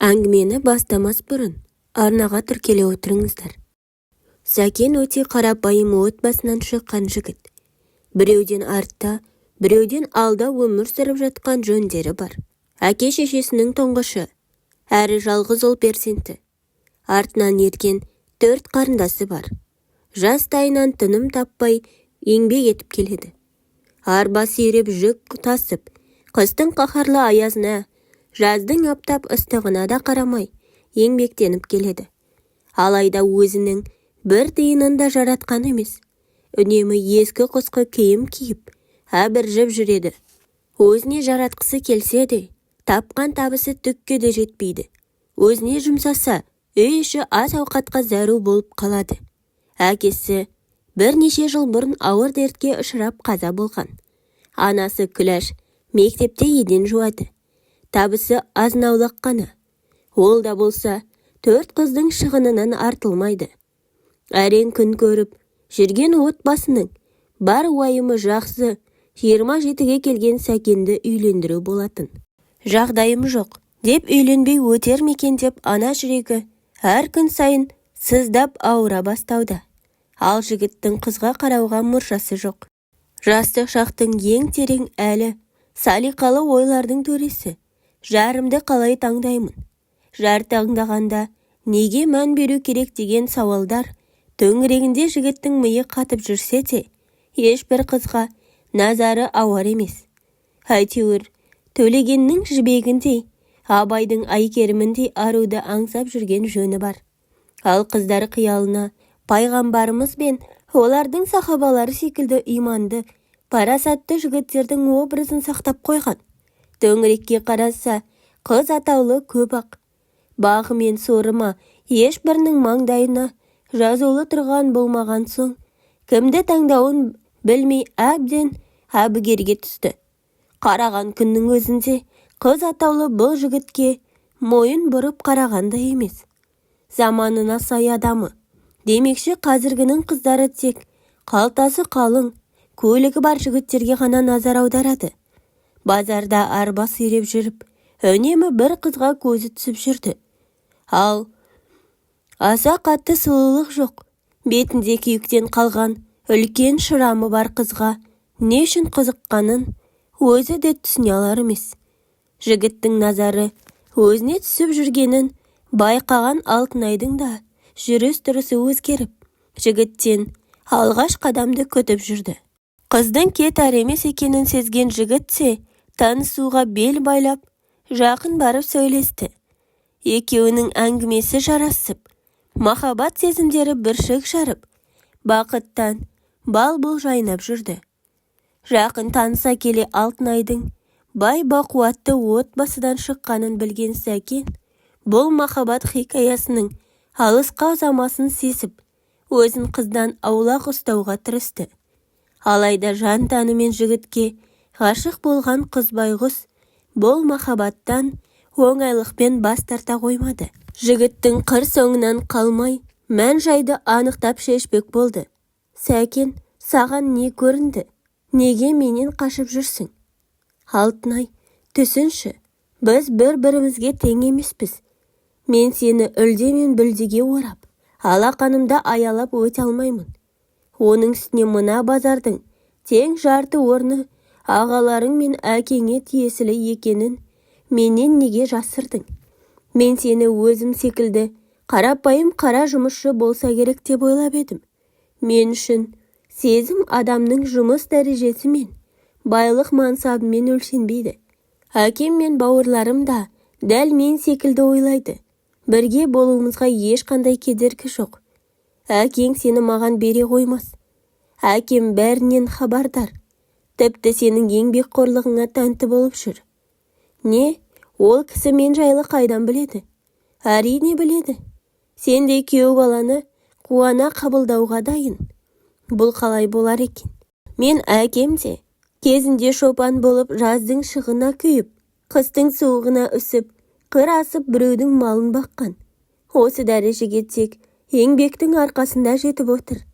Әңгімені бастамас бұрын арнаға тіркеле отырыңыздар. Сәкен өте қарапайым отбасынан шыққан жігіт. Біреуден артта, біреуден алда өмір сүріп жатқан жөндері бар. Әке-шешесінің тұңғышы, әрі жалғыз ұл перзенті. Артынан ерген 4 қарындасы бар. Жастайынан тыным таппай еңбек етіп келеді. Арба сүйреп жүк тасып, қыстың қаһарлы аязына, жаздың аптап ыстығына да қарамай еңбектеніп келеді. Алайда өзінің бір тиынын да жаратқан емес. Үнемі ескі құсқы киім киіп, әбіржіп жүреді. Өзіне жаратқысы келсе де, тапқан табысы түкке де жетпейді. Өзіне жұмсаса, үй іші ас ауқатқа зәру болып қалады. Әкесі бірнеше жыл бұрын ауыр дертке ұшырап қаза болған. Анасы Күләш мектепте еден жуады. Табысы азнаулық қана. Ол да болса 4 қыздың шығынынан артылмайды. Әрең күн көріп, жүрген отбасының бар уайымы жақсы 27-ге келген Сәкенді үйлендіру болатын. Жағдайым жоқ деп үйленбей өтер мекен деп ана жүрегі әр күн сайын сыздап ауыра бастауда. Ал жігіттің қызға қарауға мұршасы жоқ. Жастық шақтың ең терең әлі салиқалы ойлардың төресі. Жарымды қалай таңдаймын? Жар таңдағанда неге мән беру керек деген сауалдар төңірегінде жігіттің миы қатып жүрсе де, ешбір қызға назары ауар емес. Әйтеуір, Төлегеннің жібегіндей, Абайдың Айкеріміндей аруды аңсап жүрген жөні бар. Ал қыздар қиялына пайғамбарымыз бен олардың сахабалары секілді иманды, парасатты жігіттердің образын сақтап қойған. Төңірекке қараса, қыз атаулы көп-ақ. Бағы мен сорыма ешбірінің маңдайына жазулы тұрған болмаған соң, кімді таңдауын білмей әбден әбігерге түсті. Қараған күннің өзінде қыз атаулы бұл жігітке мойын бұрып қарағанда емес. Заманына сай адамы. Демекші қазіргінің қыздары тек қалтасы қалың, көлігі бар жігіттерге ғана назар аударады. Базарда арба сүйреп жүріп, үнемі бір қызға көзі түсіп жүрді. Ал аса қатты сұлулық жоқ. Бетінде күйіктен қалған үлкен шырамы бар қызға не үшін қызыққанын өзі де түсіне алар емес. Жігіттің назары өзіне түсіп жүргенін байқаған Алтынайдың да жүріс-тұрысы өзгеріп, жігіттен алғаш қадамды күтіп жүрді. Қыздың кетар емес екенін сезген жігітсе, танысуға бел байлап, жақын барып сөйлесті. Екеуінің әңгімесі жарасып, махаббат сезімдері бүршік жарып, бақыттан бал-бұл жайнап жүрді. Жақын таныса келе Алтынайдың бай-бақуатты отбасыдан шыққанын білген Сәкен, бұл махаббат хикаясының алысқа ұзамасын сезіп, өзін қыздан аулақ ұстауға тырысты. Алайда жан тәнімен жігітке ғашық болған қыз байғұс бұл махаббаттан оңайлықпен бас тарта қоймады. Жігіттің қыр соңынан қалмай, мән жайды анықтап шешпек болды. Сәкен, саған не көрінді? Неге менен қашып жүрсің? Алтынай, түсінші, біз бір-бірімізге тең емеспіз. Мен сені үлде мен бүлдеге орап, алақанымда аялап өте алмаймын. Оның үстіне мына базардың тең жарты орны ағаларың мен әкеңе тиесілі екенін менен неге жасырдың? Мен сені өзім секілді қарапайым қара жұмысшы болса керек деп ойлап едім. Мен үшін сезім адамның жұмыс дәрежесі мен байлық мансабымен өлшенбейді. Әкем мен бауырларым да дәл мен секілді ойлайды. Бірге болуымызға ешқандай кедергі жоқ. Әкең сені маған бере қоймас. Әкем бәрінен хабардар. Тіпті сенің еңбек қорлығыңа тәнті болып жүр. Не? Ол кісі мен жайлы қайдан біледі? Әрине біледі. Сендей күйеу баланы қуана қабылдауға дайын. Бұл қалай болар екен? Мен әкем де кезінде шопан болып жаздың шығына күйіп, қыстың суығына үсіп, қыр асып біреудің малын баққан. Осы дәрежеге тек еңбектің арқасында жетіп отыр.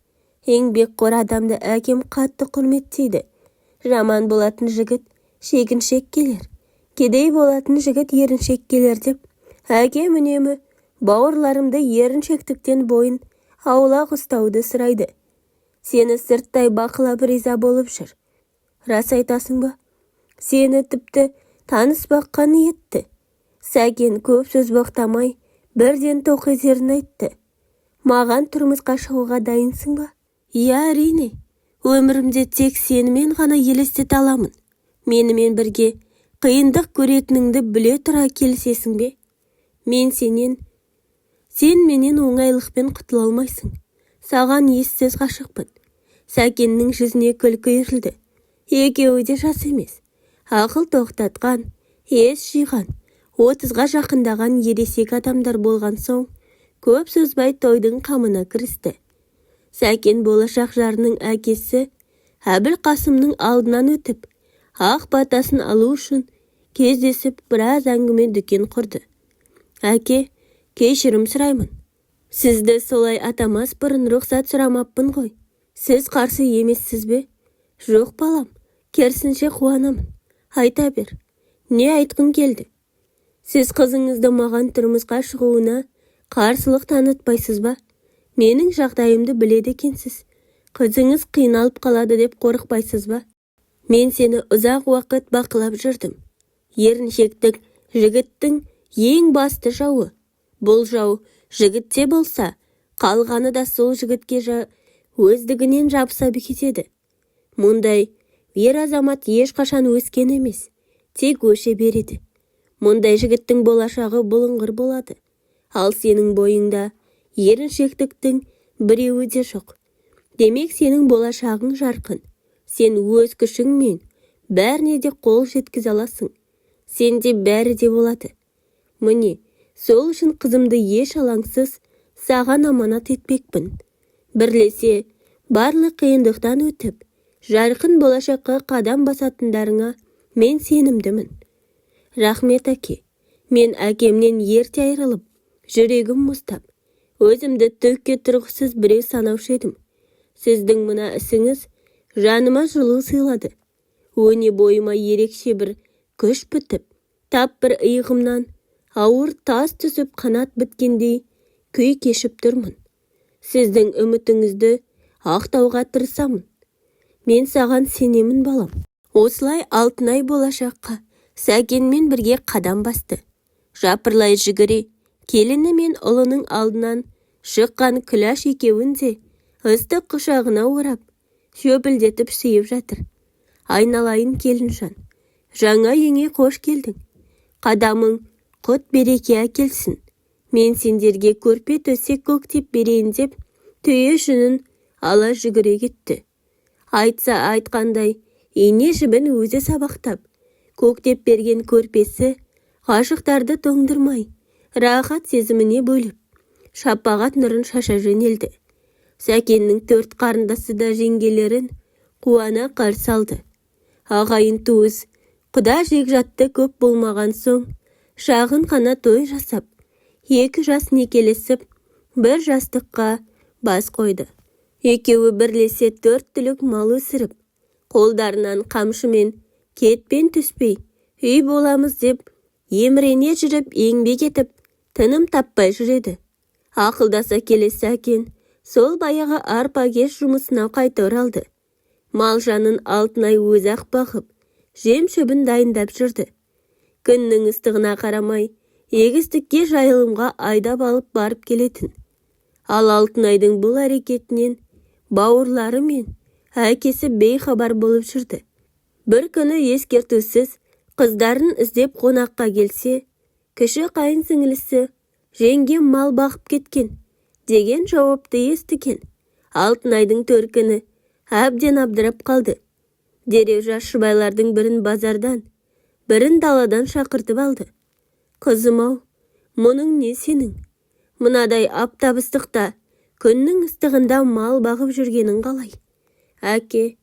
Еңбекқор адамды әкем қатты құрметтейді. Жаман болатын жігіт шегіншек келер. Кедей болатын жігіт еріншек келер деп Әкем үнемі бауырларымды еріншектіктен бойын аулақ ұстауды сұрайды. Сені сырттай бақылап риза болып жүр. Рас айтасың ба? Сені тіпті таныспаққа ниетті. Сәкен көп сөз боқтамай бірден тоқетерін айтты. Маған тұрмысқа шығуға дайынсың ба? Иә, әрине. Өмірімде тек сенімен ғана елестете аламын. Менімен бірге қиындық көретініңді біле тұра келісесің бе? Сен менен оңайлықпен құтыла алмайсың. Саған ессіз ғашықпын. Сәкеннің жүзіне күлкі үйірілді. Екеуі де жас емес. Ақыл тоқтатқан, ес жиған, 30-ға жақындаған ересек адамдар болған соң, көп сөзбай тойдың қамына кірісті. Сәкен болашақ жарының әкесі Әбілқасымның алдынан өтіп, ақ батасын алу үшін кездесіп біраз әңгіме дүкен құрды. Әке, кешірім сұраймын. Сізді солай атамас бұрын рұқсат сұрамаппын ғой. Сіз қарсы емессіз бе? Жоқ балам, керісінше қуанамын. Айта бер, не айтқың келді? Сіз қызыңызды маған тұрмысқа шығуына қарсылық танытпайсыз ба? Менің жағдайымды біледі екенсіз. Қызыңыз қиналып қалады деп қорықпайсыз ба? Мен сені ұзақ уақыт бақылап жүрдім. Еріншектік жігіттің ең басты жауы. Бұл жау жігітте болса, қалғаны да сол жігітке өздігінен жабыса кетеді. Мұндай ер азамат ешқашан өскен емес, тек өше береді. Мұндай жігіттің болашағы бұлыңғыр болады. Ал сенің бойыңда еріншектіктің біреуі де жоқ. Демек сенің болашағың жарқын. Сен өз күшіңмен бәріне де қол жеткізе аласың. Сенде бәрі де болады. Міне, сол үшін қызымды еш алаңсыз саған аманат етпекпін. Бірлесе, барлық қиындықтан өтіп, жарқын болашаққа қадам басатындарыңа мен сенімдімін. Рахмет, әке. Мен әкемнен ерте айырылып, жүрегім мұстап, өзімді түкке тұрғысыз біреу санаушы едім. Сіздің мына ісіңіз жаныма жылу сыйлады. Өне бойыма ерекше бір күш бітіп, тап бір иығымнан ауыр тас түсіп қанат біткендей күй кешіп тұрмын. Сіздің үмітіңізді ақтауға тырысамын. Мен саған сенемін, балам. Осылай Алтынай болашаққа Сәкенмен бірге қадам басты. Жапырлай жүгіре, келіні мен ұлының алдынан шыққан Күләш екеуін де ыстық құшағына орап, шөпілдетіп сүйіп жатыр. Айналайын келінжан, жаңа үйіңе қош келдің. Қадамың құт береке әкелсін. Мен сендерге көрпе төсек көктеп берейін деп, түйе жүнін ала жүгіре кетті. Айтса айтқандай, ине жібін өзі сабақтап, көктеп берген көрпесі ғашықтарды тоңдырмай, рахат сезіміне бөліп, шапағат нұрын шаша жөнелді. Сәкеннің 4 қарындасы да жеңгелерін қуана қарсы алды. Ағайын туыс, құда жекжатты көп болмаған соң, шағын қана той жасап, 2 жас некелесіп, 1 жастыққа бас қойды. Екеуі бірлесе 4 түлік мал өсіріп, қолдарынан қамшымен, кетпен түспей, үй боламыз деп, емірене жүріп, еңбек етіп, тыным таппай жүреді. Ақылдаса келе Сәкен, сол баяғы арпагеш жұмысына қайта оралды. Мал жанын Алтынай өзі-ақ бағып, жем шөбін дайындап жүрді. Күннің ыстығына қарамай, егістікке жайылымға айдап алып барып келетін. Ал Алтынайдың бұл әрекетінен бауырлары мен әкесі бейхабар болып жүрді. Бір күні ескертусіз қыздарын іздеп қонаққа келсе, кіші қайын сіңілісі жеңгем мал бақып кеткен деген жауапты естіген. Алтынайдың төркіні әбден абдырап қалды. Дереу жас жұбайлардың бірін базардан, бірін даладан шақыртып алды. Қызым-ау, мұның не сенің? Мынадай аптап ыстықта, күннің ыстығында мал бағып жүргенің қалай? Әке,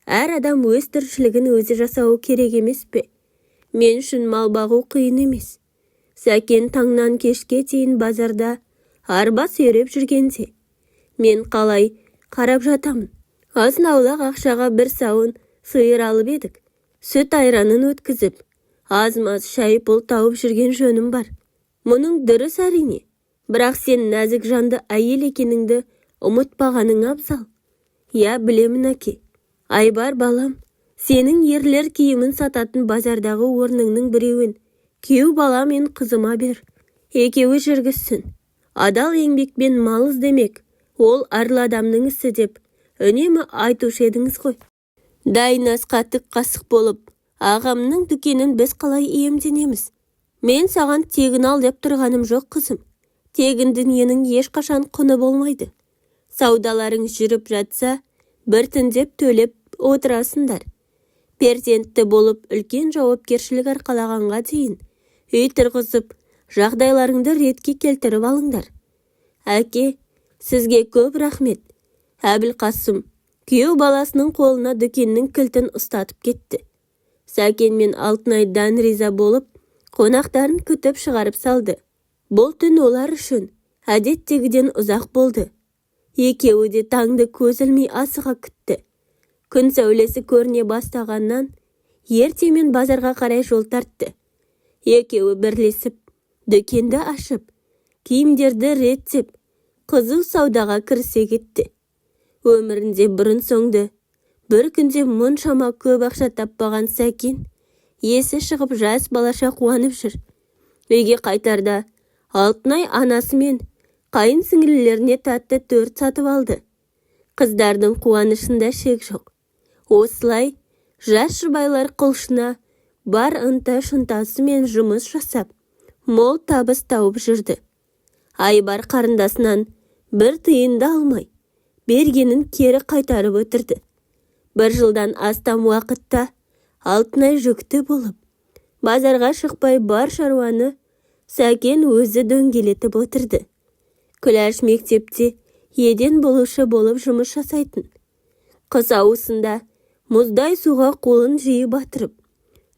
әр адам өз тіршілігін өзі жасауы керек емес пе? Мен үшін мал бағу қиын емес. Сәкен таңнан кешке дейін базарда арба сүйреп жүргенде, мен қалай қарап жатамын. Азын-аулақ ақшаға 1 сауын сиыр алып едік. Сүт айранын өткізіп, аз-маз шай пұл тауып жүрген жөнім бар. Мұның дұрыс әрине, бірақ сен нәзік жанды әйел екеніңді ұмытпағаның абзал. Я, білемін әке. Айбар балам, сенің ерлер киімін сататын базардағы орныңның біреуін күйеу бала мен қызыма бер. Екеуі жүргізсін. Адал еңбекпен мал іздемек, ол арлы адамның ісі деп үнемі айтушы едіңіз ғой. Дайнас қатық қасық болып, ағамның дүкенін біз қалай иемденеміз? Мен саған тегін ал деп тұрғаным жоқ қызым. Тегін дүниенің ешқашан құны болмайды. Саудаларың жүріп жатса, біртіндеп төлеп отырасыңдар. Перзентті болып үлкен жауапкершілік арқалағанға дейін үй тұрғызып, жағдайларыңды ретке келтіріп алыңдар. Әке, сізге көп рахмет. Әбілқасым күйеу баласының қолына дүкеннің кілтін ұстатып кетті. Сәкен мен Алтынайдан риза болып, қонақтарын күтіп шығарып салды. Бұл түн олар үшін әдеттегіден ұзақ болды. Екеуі де таңды көз ілмей асыға күтті. Күн сәулесі көріне бастағаннан ертемен базарға қарай жол тартты. Екеуі бірлесіп, дүкенді ашып, киімдерді реттеп, қызу саудаға кірісе кетті. Өмірінде бұрын соңды, бір күнде мұншама көп ақша таппаған Сәкен, есі шығып жас балаша қуанып жүр. Үйге қайтарда, Алтынай анасы мен қайын сіңлілеріне тәтті торт сатып алды. Қыздардың қуанышында шек жоқ. Осылай, жас жұбайлар құлшына бар ынта-шынтасы мен жұмыс жасап, мол табыс тауып жүрді. Айбар қарындасынан бір тиын да алмай, бергенін кері қайтарып отырды. Бір жылдан астам уақытта Алтынай жүкті болып, базарға шықпай бар шаруаны Сәкен өзі дөңгелетіп отырды. Күләш мектепте еден болушы болып жұмыс жасайтын. Қыс ауысында мұздай суға қолын жиі батырып,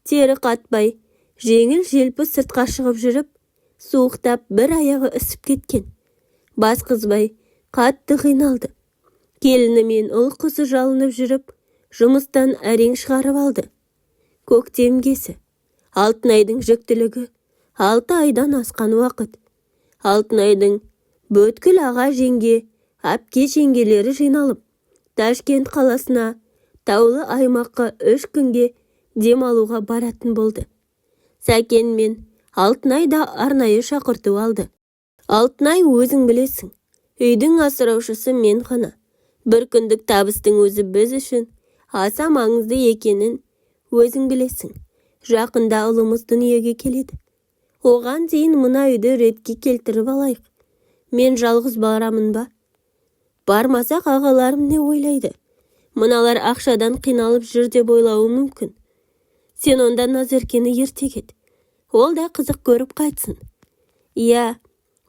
тері қатпай, жеңіл желпі сыртқа шығып жүріп, суықтап бір аяғы ісіп кеткен. Бас қызбай қатты қиналды. Келіні мен ұл қызы жалынып жүріп, жұмыстан әрең шығарып алды. Көктем кезі. Алтынайдың жүктілігі 6 айдан асқан уақыт. Алтынайдың бүткіл аға жеңге, әпке жеңгелері жиналып, Ташкент қаласына таулы аймаққа 3 күнге демалуға баратын болды. Сәкен мен Алтынай да арнайы шақырту алды. Алтынай, өзің білесің, үйдің асыраушысы мен ғана. Бір күндік табыстың өзі біз үшін аса маңызды екенін өзің білесің. Жақында ұлымыз дүниеге келеді. Оған дейін мына үйді ретке келтіріп алайық. Мен жалғыз барамын ба? Бармасақ ағаларым не ойлайды? Мыналар ақшадан қиналып жүр деп ойлауы мүмкін. Сен онда Назеркені ерте кет. Ол да қызық көріп қайтсын. Иә,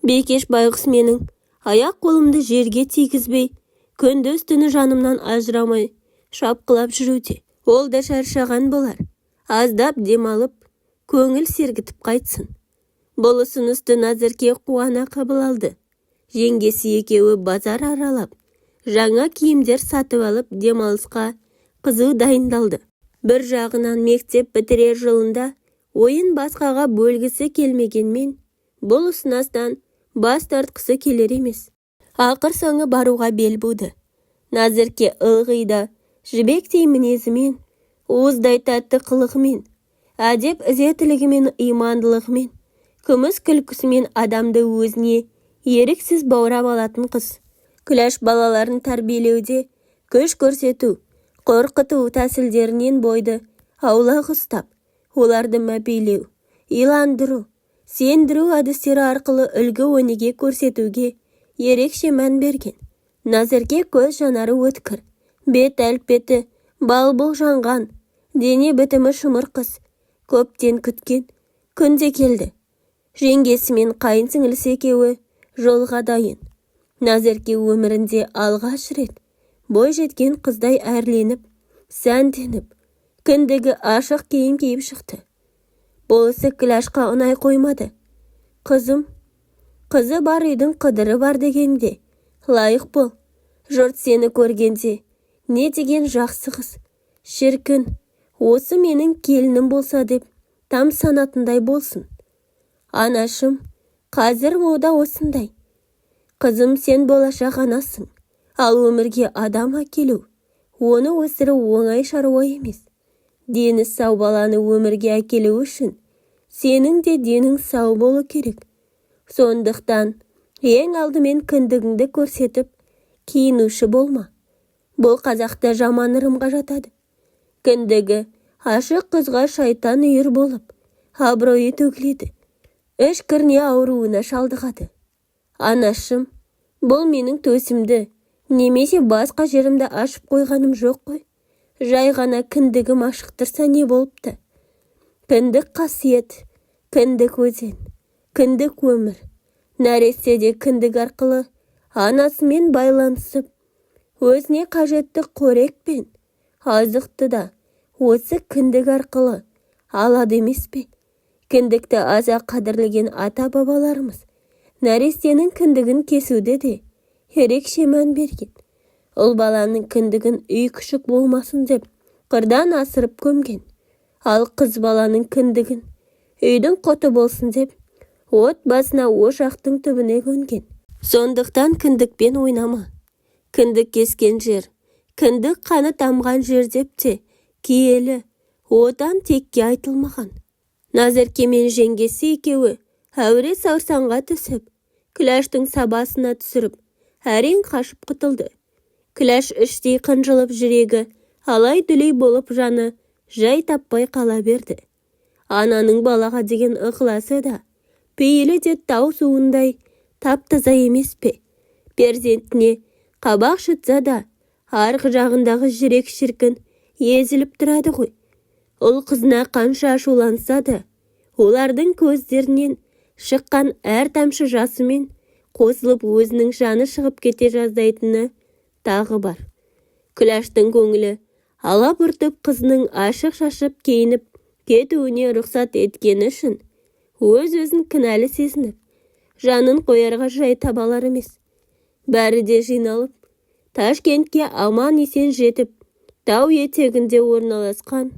Бекеш байғұс менің аяқ қолымды жерге тигізбей, күндіз түні жанымнан ажырамай шапқылап жүруде. Ол да шаршаған болар. Аздап демалып, көңіл сергітіп қайтсын. Бұл ұсынысты Назерке қуана қабыл алды. Жеңгесі екеуі базар аралап, жаңа киімдер сатып алып демалысқа қызу дайындалды. Бір жағынан мектеп бітірер жылында ойын басқаға бөлгісі келмегенмен, бұл ұсыныстан бас тартқысы келер емес. Ақыр соңы баруға бел буды. Назерке ылғи да жібектей мінезімен, уыздай тәтті қылығымен, әдеп ізетілігімен, имандылығымен, күміс күлкісімен адамды өзіне еріксіз баурап алатын қыз. Күләш балаларын тәрбиелеуде күш көрсету, қорқыту тәсілдерінен бойды аулақ ұстап, оларды мәпейлеу, иландыру, сендіру әдістері арқылы үлгі өнеге көрсетуге ерекше мән берген. Назерке көз жанары өткір, бет әлпеті балбұл жанған, дене бітімі шымыр қыз. Көптен күткен күнде келді. Жеңгесі мен қайын сіңлісі екеуі жолға дайын. Назерке өмірінде алғаш рет бой жеткен қыздай әрленіп, сәнденіп, кіндігі ашық киім киіп шықты. Бұл ісі Күләшқа ұнай қоймады. Қызым, қызы бар үйдің қыдыры бар дегенде, лайық бол. Жұрт сені көргенде, не деген жақсы қыз. Шіркін, осы менің келінім болса деп, там санатындай болсын. Анашым, Қазір ода осындай. Қызым, сен болашақ анасың. Ал өмірге адам әкелу, оны өсіру оңай шаруа емес. Дені сау баланы өмірге әкелу үшін сенің де денің сау болу керек. Сондықтан ең алдымен кіндігіңді көрсетіп, киінуші болма. Бұл қазақта жаман ырымға жатады. Кіндігі ашық қызға шайтан үйір болып, абыройы төгіледі. Іш кірне ауруына шалдығады. Анашым, бұл менің төсімді, немесе басқа жерімді ашып қойғаным жоқ қой. Жай ғана кіндігім ашықтырса не болыпты? Кіндік қасиет, кіндік өзен, кіндік өмір. Нәрестеде кіндік арқылы анасымен байланысып, өзіне қажетті қорек пен азықты да осы кіндік арқылы алады емес пе? Кіндікті аса қадірлеген ата-бабаларымыз нәрестенің кіндігін кесуде де ерекше мән берген. Ұл баланың кіндігін үй күшік болмасын деп қырдан асырып көмген. Ал қыз баланың кіндігін үйдің құты болсын деп от басына ошақтың түбіне көнген. Сондықтан кіндікпен ойнама. Кіндік кескен жер, кіндік қаны тамған жер деп те киелі, отан текке айтылмаған. Назерке мен жеңгесі екеуі әуре саусанға түсіп, Күләштің сабасына түсіріп, әрең қашып құтылды. Күләш іштей қынжылып жүрегі, алай-дүлей болып жаны жай таппай қала берді. Ананың балаға деген ықыласы да, пейілі де тау суындай тап-таза емес пе? Перзентіне қабақ шытса да, арғы жағындағы жүрек шіркін езіліп тұрады ғой. Ұл қызына қанша ашуланса да, олардың көздерінен шыққан әр тамшы жасымен қосылып өзінің жаны шығып кете жаздайтыны тағы бар. Күләштің көңілі алабұртып қызының ашық шашып кейініп кетуіне рұқсат еткені үшін өз-өзін кінәлі сезініп, жанын қоярға жай табалар емес. Бәрі де жиналып, Ташкентке аман есен жетіп, тау етегінде орналасқан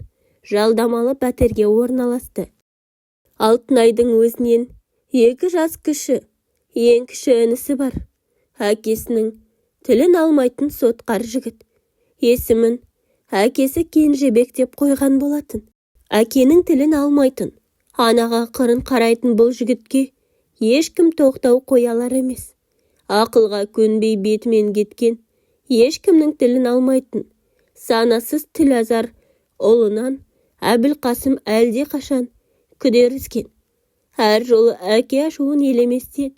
жалдамалы пәтерге орналасты. Алтынайдың өзінен 2 жас кіші, ең кіші інісі бар. Әкесінің тілін алмайтын сотқар жігіт. Есімін әкесі Кенжебек деп қойған болатын. Әкенің тілін алмайтын, анаға қырын қарайтын бұл жігітке ешкім тоқтау қоялар емес. Ақылға көнбей бетімен кеткен, ешкімнің тілін алмайтын, санасыз тілазар ұлынан Әбілқасым әлде қашан күдеріскен. Әр жолы әке ашуын елеместен,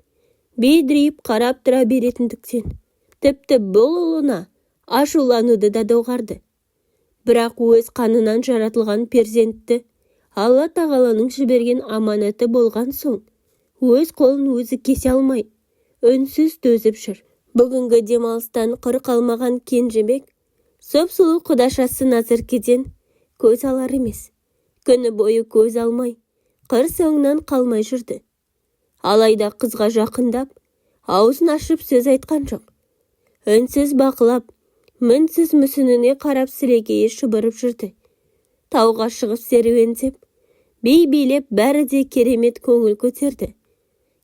бейдірейіп қарап тұра беретіндіктен, тіпті бұл ұлына ашулануды да доғарды. Бірақ өз қанынан жаратылған перзентті Алла тағаланың жіберген аманаты болған соң, өз қолын өзі кесе алмай, үнсіз төзіп жүр. Бүгінгі демалыстан құр қалмаған Кенжебек, сұп-сұлу құдашасы Назеркеден көз алар емес. Күні бойы көз алмай, қыр соңынан қалмай жүрді. Алайда қызға жақындап, аузын ашып сөз айтқан жоқ. Үнсіз бақылап, мінсіз мүсініне қарап сілекейі шұбырып жүрді. Тауға шығып серуендеп, бей-билеп бәрі де керемет көңіл көтерді.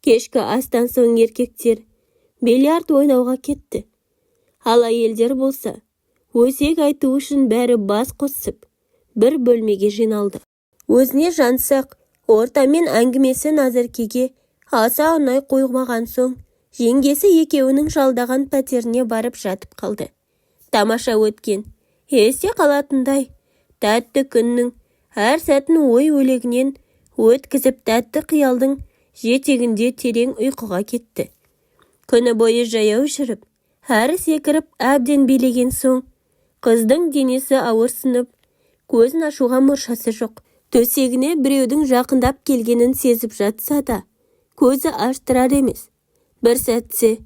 Кешкі астан соң еркектер бильярд ойнауға кетті. Ал әйелдер болса, өсек айту үшін бәрі бас қосып, бір бөлмеге жиналды. Өзіне жансақ, ортамен әңгімесі Назеркеге аса ұнай қоймаған соң, жеңгесі екеуінің жалдаған пәтеріне барып жатып қалды. Тамаша өткен, есте қалатындай, тәтті күннің әр сәтін ой өлегінен өткізіп тәтті қиялдың жетегінде терең ұйқыға кетті. Күні бойы жаяу жүріп, әрі секіріп әбден билеген соң, қыздың денесі ауырсынып, көзін ашуға мұршасы жоқ. Төсегіне біреудің жақындап келгенін сезіп жатса да, көзі аштырар емес. Бір сәтсе,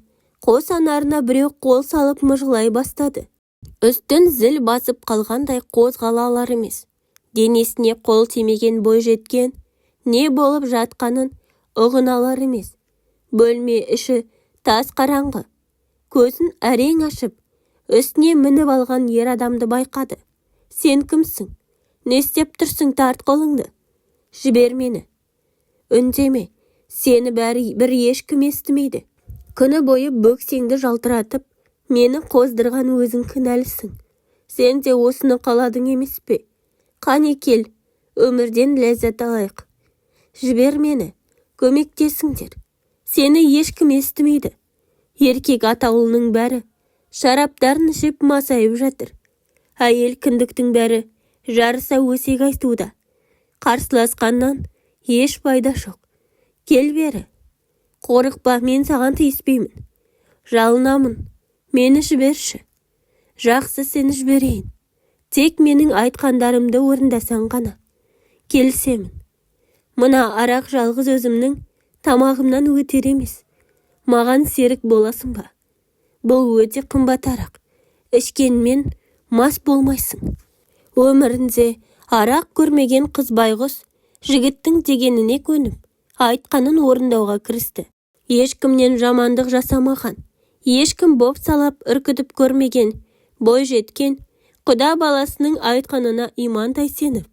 қос анарына біреу қол салып мыжылай бастады. Үстін зіл басып қалғандай қозғала алар емес. Денесіне қол тимеген бой жеткен, не болып жатқанын ұғыналар емес. Бөлме іші тас қараңғы. Көзін әрең ашып, үстіне мініп алған ер адамды байқады. Сен кімсің? Не істеп тұрсың, тарт қолыңды? Жібер мені. Үндеме, Сені бір ешкім естімейді. Күні бойы бөксеңді жалтыратып, мені қоздырған өзің кінәлісің. Сен де осыны қаладың емес пе? Қане кел, өмірден ләззат алайық. Жібер мені, көмектесіңдер. Сені ешкім естімейді. Еркек атаулының бәрі шараптарын ішіп масайып жатыр. Әйел кіндіктің бәрі жарыса өсек айтуда. Қарсыласқаннан еш пайда жоқ. Кел бері. Қорықпа, мен саған тиіспеймін. Жалынамын, мені жіберші. Жақсы, сені жіберейін. Тек менің айтқандарымды орындасаң ғана. Келісемін. Мына арақ жалғыз өзімнің тамағымнан өтер емес. Маған серік боласың ба? Бұл өте қымбат арақ. Ішкенмен мас болмайсың. Өмірінде арақ көрмеген қыз байғұс жігіттің дегеніне көніп, айтқанын орындауға кірісті. Ешкімнен жамандық жасамаған, ешкім боп салап үркітіп көрмеген, бой жеткен, құда баласының айтқанына иман тайсеніп,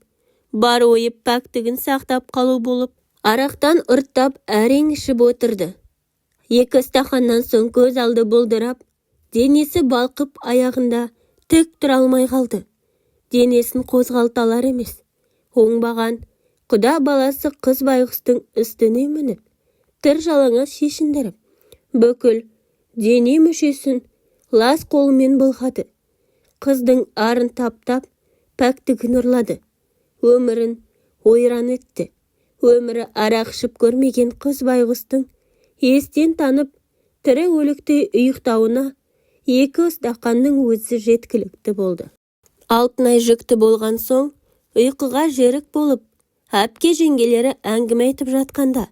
бар ойып пәктігін сақтап қалу болып, арақтан ұрттап әрең ішіп отырды. 2 стақаннан соң көз алды бұлдырап, денесі балқып аяғында тік тұра алмай қалды. Денесін қозғалталар емес. Оңбаған құда баласы қыз байғұстың үстіне мініп, тыр жалаңа шешіндіріп, бүкіл дене мүшесін лас қолымен былғады. Қыздың арын таптап, пәктігін ұрлады. Өмірін ойран етті. Өмірі арақ ішіп көрмеген қыз байғұстың естен танып, тірі өлікті ұйықтауына 2 стақанның өзі жеткілікті болды. Алтынай жүкті болған соң, ұйқыға жерік болып, әпке жеңгелері әңгіме айтып жатқанда,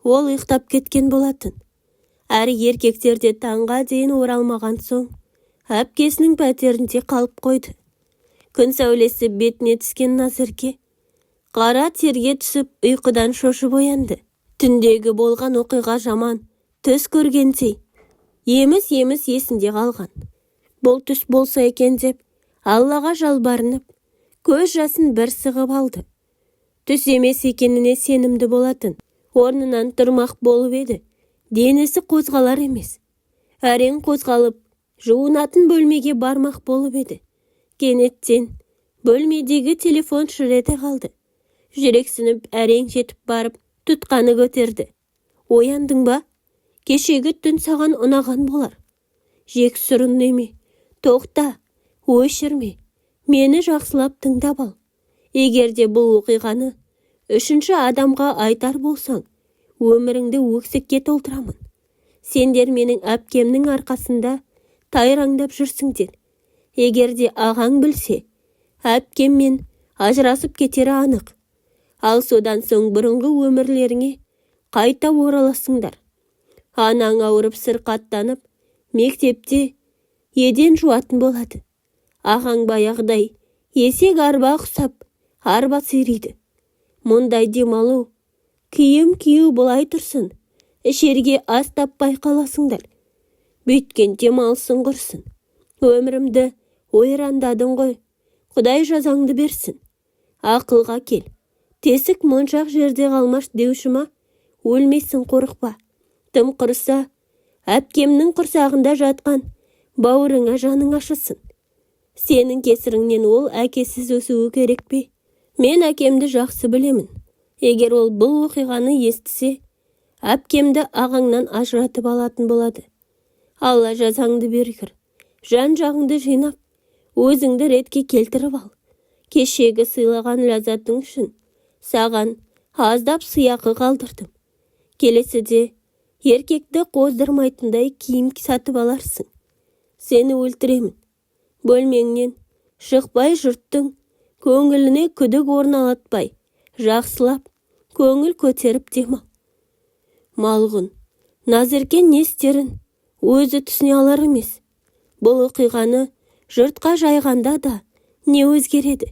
ол ұйықтап кеткен болатын. Әрі еркектерде таңға дейін оралмаған соң, әпкесінің пәтерінде қалып қойды. Күн сәулесі бетіне түскен Назерке қара терге түсіп ұйқыдан шошып оянды. Түндегі болған оқиға жаман, түс көргендей, еміс-еміс есінде қалған. Бұл түс болса екен деп, Аллаға жалбарынып, көз жасын бір сығып алды. Түс емес екеніне сенімді болатын. Орнынан тұрмақ болып еді. Денесі қозғалар емес. Әрең қозғалып, жуынатын бөлмеге бармақ болып еді. Кенеттен бөлмедегі телефон шыр ете қалды. Жүрексініп әрең жетіп барып, тұтқаны көтерді. Ояндың ба? Кешегі түн саған ұнаған болар. Жексұрын неме? Тоқта, өшірме. Мені жақсылап тыңдап ал. Егерде бұл оқиғаны 3-ші адамға айтар болсаң, өміріңді өксікке толтырамын. Сендер менің әпкемнің арқасында тайраңдап жүрсіңдер. Егерде ағаң білсе, әпкеммен ажырасып кетері анық. Ал содан соң бұрынғы өмірлеріңе қайта ораласыңдар. Анаң ауырып сырқаттанып, мектепте еден жуатын болады. Ағаң баяғыдай есек арба құсап, арба сүйрейді. Мұндай демалу, киім кию былай тұрсын, ішерге ас таппай қаласыңдар. Бүйткен демалсын құрсын. Өмірімді ойрандадың ғой, Құдай жазаңды берсін. Ақылға кел. Тесік моншақ жерде қалмаш деуші ма? Өлмейсің, қорықпа. Тым құрыса, әпкемнің құрсағында жатқан бауырыңа жаның ашысын. Сенің кесіріңнен ол әкесіз өсуі керек пе? Мен әкемді жақсы білемін. Егер ол бұл оқиғаны естісе, әпкемді ағаңнан ажыратып алатын болады. Алла жазаңды бергір. Жан-жағыңды жинап, өзіңді ретке келтіріп ал. Кешегі сыйлаған ләззатың үшін саған аздап сыйақы қалдырдым. Келесіде еркекті қоздырмайтындай киім сатып аларсың. Сені өлтіремін. Бөлмеңнен шықпай жұрттың көңіліне күдік орналатпай, жақсылап, көңіл көтеріп демал. Малғұн, Назерке не істерін өзі түсіне алар емес. Бұл оқиғаны жұртқа жайғанда да не өзгереді?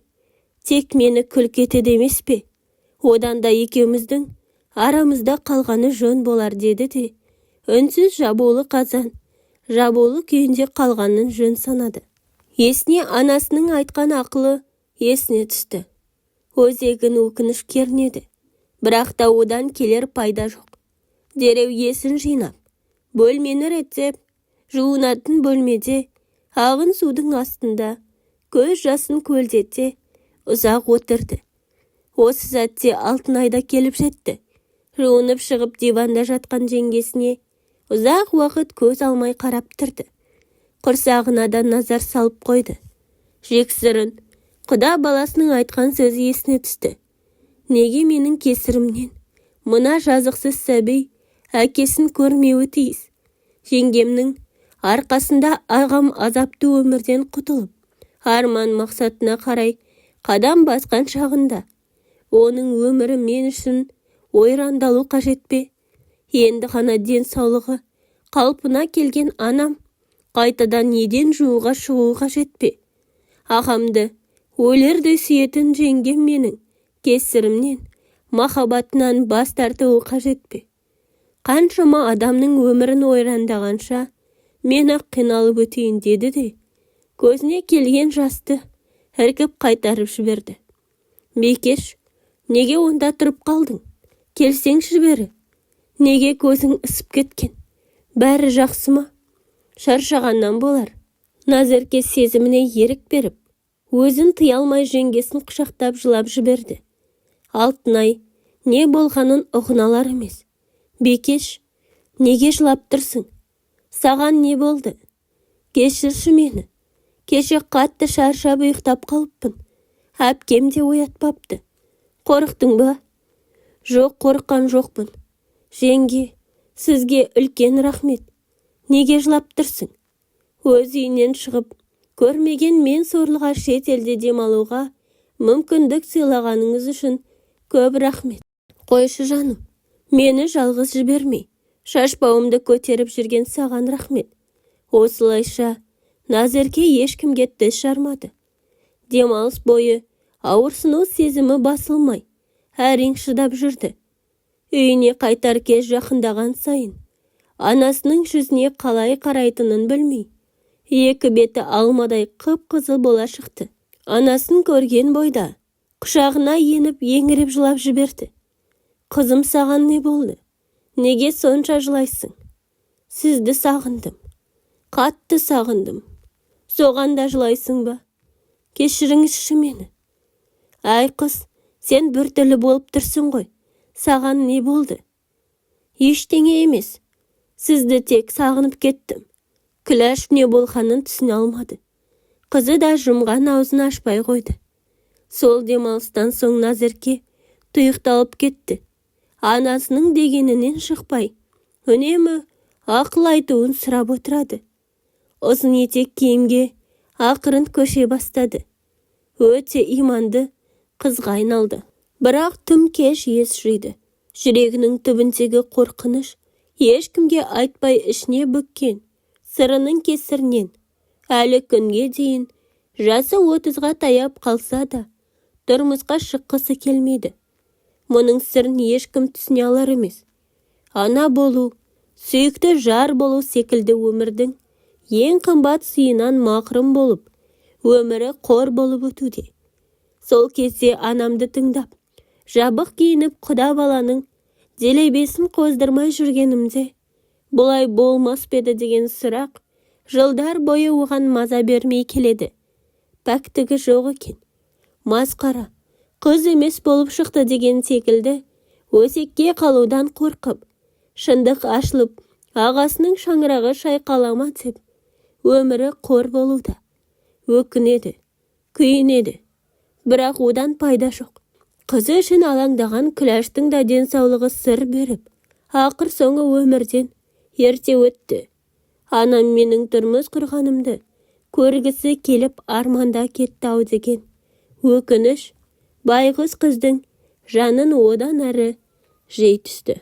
Тек мені күлкі етеді емес пе? Одан да екеуміздің арамызда қалғаны жөн болар деді де, үнсіз жабулы қазан, жабулы күйінде қалғанын жөн санады. Есіне анасының айтқан ақылы есіне түсті. Өзегін өкініш кернеді. Бірақ та одан келер пайда жоқ. Дереу есін жинап, бөлмені реттеп, жуынатын бөлмеде, ағын судың астында, көз жасын көлдете, ұзақ отырды. Осы сәтте Алтынайда келіп жетті. Жуынып шығып диванда жатқан жеңгесіне ұзақ уақыт көз алмай қарап тұрды. Құрсағына да назар салып қойды. Жексұрын, құда баласының айтқан сөзі есіне түсті. Неге менің кесірімнен мына жазықсыз сәби әкесін көрмеуі тиіс? Жеңгемнің арқасында ағам азапты өмірден құтылып, арман мақсатына қарай қадам басқан шағында, оның өмірі мен үшін ойрандалу қажет пе? Енді ғана денсаулығы қалпына келген анам қайтадан неден жууға шығуы қажет пе? Ағамды өлердей сүйетін жеңгем менің кесірімнен, махаббатынан бас тартуы қажет пе? Қаншама адамның өмірін ойрандағанша мені қиналып өтейін деді де, көзіне келген жасты іркіп қайтарып жіберді. Бекеш, неге онда тұрып қалдың? Келсеңші бері. Неге көзің ысып кеткен? Бәрі жақсы ма? Шаршағаннан болар. Назерке сезіміне ерік беріп, өзін тыя алмай жеңгесін құшақтап жылап жіберді. Алтынай не болғанын ұғыналар емес. Бекеш, неге жылап тұрсың? Саған не болды? Кешірші мені. Кеше қатты шаршап ұйықтап қалыппын. Әпкем де оятпапты. Қорықтың ба? Жоқ, қорыққан жоқпын. Жеңге, сізге үлкен рахмет. Неге жылап тұрсың? Өз үйінен шығып, көрмеген мен сорлыға шет елде демалуға мүмкіндік сыйлағаныңыз үшін көп рахмет. Қойшы жаным, мені жалғыз жібермей, шашбауымды көтеріп жүрген саған рахмет. Осылайша Назерке ешкімге тіс жармады. Демалыс бойы ауырсыну сезімі басылмай, әрең шыдап жүрді. Үйіне қайтар кез жақындаған сайын, анасының жүзіне қалай қарайтынын білмей, екі беті алмадай қып-қызыл бола шықты. Анасын көрген бойда құшағына еніп еңіреп жылап жіберді. Қызым, саған не болды? Неге сонша жылайсың? Сізді сағындым. Қатты сағындым. Соған да жылайсың ба? Кешіріңізші мені. Әй қыз, сен біртүрлі болып тұрсың ғой. Саған не болды? Ештеңе емес. Сізді тек сағынып кеттім. Күләш не болғанын түсіне алмады. Қызы да жұмған аузын ашпай қойды. Сол демалыстан соң Назерке тұйықталып кетті. Анасының дегенінен шықпай, үнемі ақыл айтуын сұрап отырады. Ұзын етек киімге ақырын көше бастады. Өте иманды қызға айналды. Бірақ тым кеш ес жиды. Жүрегінің түбіндегі қорқыныш ешкімге айтпай ішіне бүккен сырының кесірінен әлі күнге дейін жасы 30-ға таяп қалса да тұрмысқа шыққысы келмеді. Мұның сырын ешкім түсіне алар емес. Ана болу, сүйікті жар болу секілді өмірдің ең қымбат сыйынан мақрұм болып, өмірі қор болып өтуде. Сол кезде анамды тыңдап, жабық киініп құда баланың делебесін қоздырмай жүргенімде, бұлай болмас педі деген сұрақ жылдар бойы оған маза бермей келеді. Пәктігі жоқ екен. Масқара, қыз емес болып шықты деген секілді, өсекке қалудан қорқып, шындық ашылып, ағасының шаңырағы шайқалама деп, өмірі қор болуда. Өкінеді, күйінеді. Бірақ одан пайда жоқ. Қызы үшін алаңдаған Күләштің да денсаулығы сыр беріп, ақыр соңы өмірден ерте өтті. Анам менің тұрмыс құрғанымды көргісі келіп арманда кетті-ау деген өкініш байғұс қыздың жанын одан әрі жей түсті.